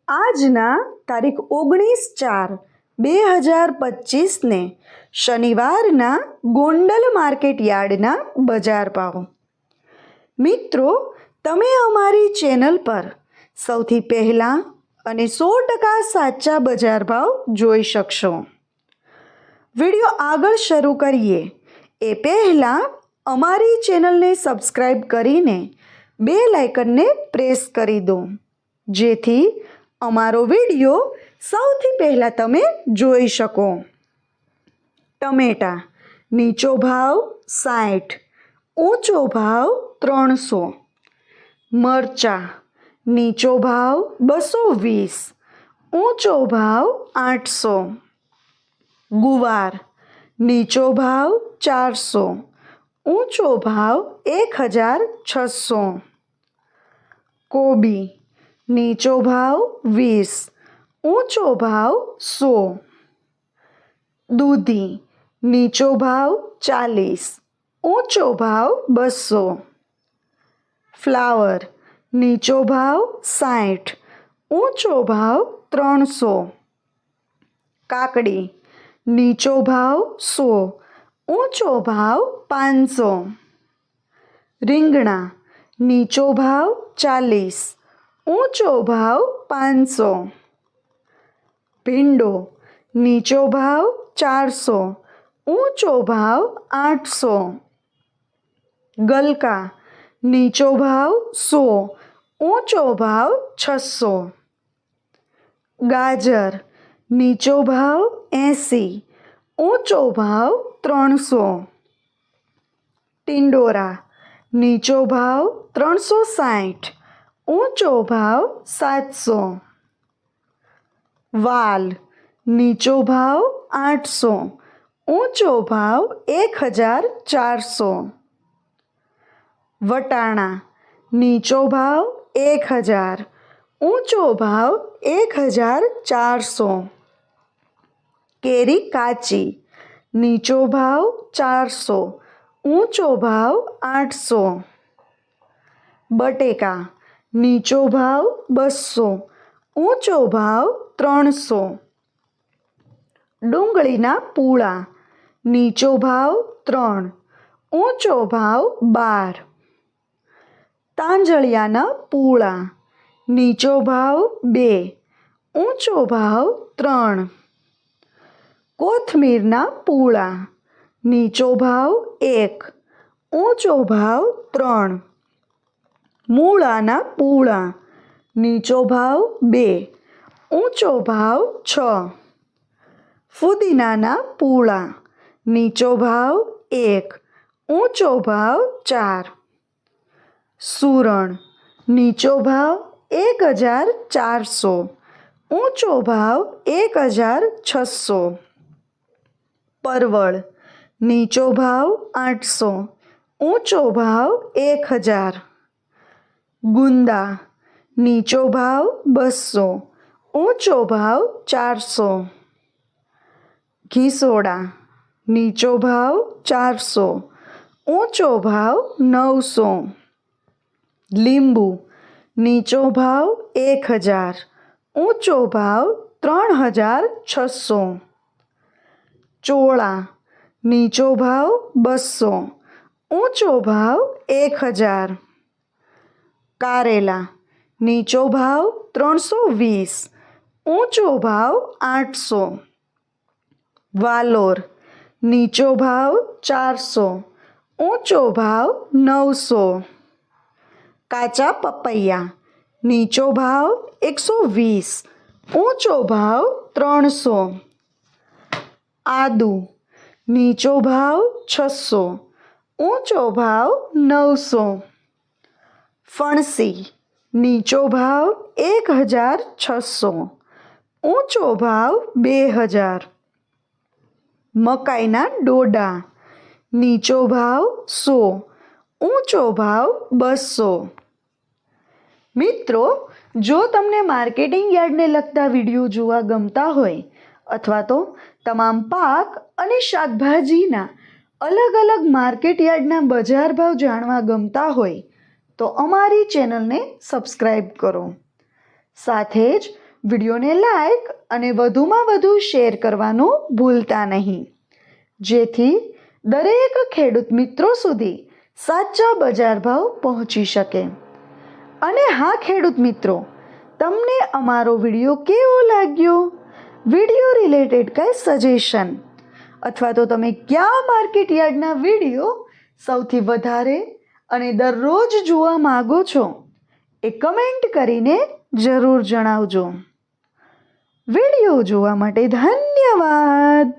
આજના તારીખ 19/4/2025 શનિવારના ગોંડલ માર્કેટ યાર્ડના બજાર ભાવ. મિત્રો, તમે અમારી ચેનલ પર સૌથી પહેલાં અને 100% સાચા બજાર ભાવ જોઈ શકશો. વિડીયો આગળ શરૂ કરીએ એ પહેલાં અમારી ચેનલને સબસ્ક્રાઈબ કરીને બેલ આઇકનને પ્રેસ કરી દો, જેથી અમારો વિડીયો સૌથી પહેલાં તમે જોઈ શકો. ટમેટા નીચો ભાવ 60, ઊંચો ભાવ 300. મરચાં નીચો ભાવ 220, ઊંચો ભાવ 800. ગુવાર નીચો ભાવ 400, ઊંચો ભાવ 1600. કોબી નીચો ભાવ 20, ઊંચો ભાવ 100. દૂધી નીચો ભાવ 40, ઊંચો ભાવ 200. ફ્લાવર નીચો ભાવ 60, ઊંચો ભાવ 300. કાકડી નીચો ભાવ 100, ઊંચો ભાવ 500. રીંગણા નીચો ભાવ 40, ઊંચો ભાવ 500. ભીંડો નીચો ભાવ 400, ઊંચો ભાવ 800. ગલકા નીચો ભાવ 100, ઊંચો ભાવ 600. ગાજર નીચો ભાવ 80, ઊંચો ભાવ 300. ટિંડોરા નીચો ભાવ 360, ઊંચો ભાવ 700. વાલ નીચો ભાવ 800, ઊંચો ભાવ 1400. વટાણા નીચો ભાવ 1000, ઊંચો ભાવ 1400. કેરી કાચી નીચો ભાવ 400, ઊંચો ભાવ 800. બટેકા નીચો ભાવ 200, ઊંચો ભાવ 300. ડુંગળીના પૂળા નીચો ભાવ 3, ઊંચો ભાવ 12. તાંજળિયાના પૂળા નીચો ભાવ 2, ઊંચો ભાવ 3. કોથમીરના પૂળા નીચો ભાવ 1, ઊંચો ભાવ 3. મૂળાના પૂળા નીચો ભાવ 2, ઊંચો ભાવ 6. ફુદીનાના પૂળા નીચો ભાવ 1, ઊંચો ભાવ 4. સૂરણ નીચો ભાવ 1400, ઊંચો ભાવ 1600. પરવળ નીચો ભાવ 800, ઊંચો ભાવ 1000. ગુંદા નીચો ભાવ 200, ઊંચો ભાવ 400. ઘીસોડા નીચો ભાવ 400, ઊંચો ભાવ 900. લીંબુ નીચો ભાવ 1000, ઊંચો ભાવ 3600. ચોળા નીચો ભાવ 200, ઊંચો ભાવ 1000. કારેલા નીચો ભાવ 320, ઊંચો ભાવ 800. વાલોર નીચો ભાવ 400, ઊંચો ભાવ 900. કાચા પપૈયા નીચો ભાવ 120, ઊંચો ભાવ 300. આદુ નીચો ભાવ 600, ઊંચો ભાવ 900. ફણસી નીચો ભાવ 1600, ઊંચો ભાવ 2000. મકાઈના ડોડા નીચો ભાવ 100, ઊંચો ભાવ 200. મિત્રો, જો તમને માર્કેટિંગ યાર્ડને લગતા વિડીયો જોવા ગમતા હોય અથવા તો તમામ પાક અને શાકભાજીના અલગ અલગ માર્કેટ યાર્ડના બજાર ભાવ જાણવા ગમતા હોય તો અમારી ચેનલને સબસ્ક્રાઈબ કરો. સાથે જ વિડીયોને લાઈક અને વધુમાં વધુ શેર કરવાનું ભૂલતા નહીં, જેથી દરેક ખેડૂત મિત્રો સુધી સાચા બજાર ભાવ પહોંચી શકે. અને હા ખેડૂત મિત્રો, તમને અમારો વિડીયો કેવો લાગ્યો? વિડીયો રિલેટેડ કંઈ સજેશન અથવા તો તમે કયા માર્કેટ યાર્ડના વિડીયો સૌથી વધારે અને દરરોજ જોવા માગો છો એ કમેન્ટ કરીને જરૂર જણાવજો. વિડીયો જોવા માટે ધન્યવાદ.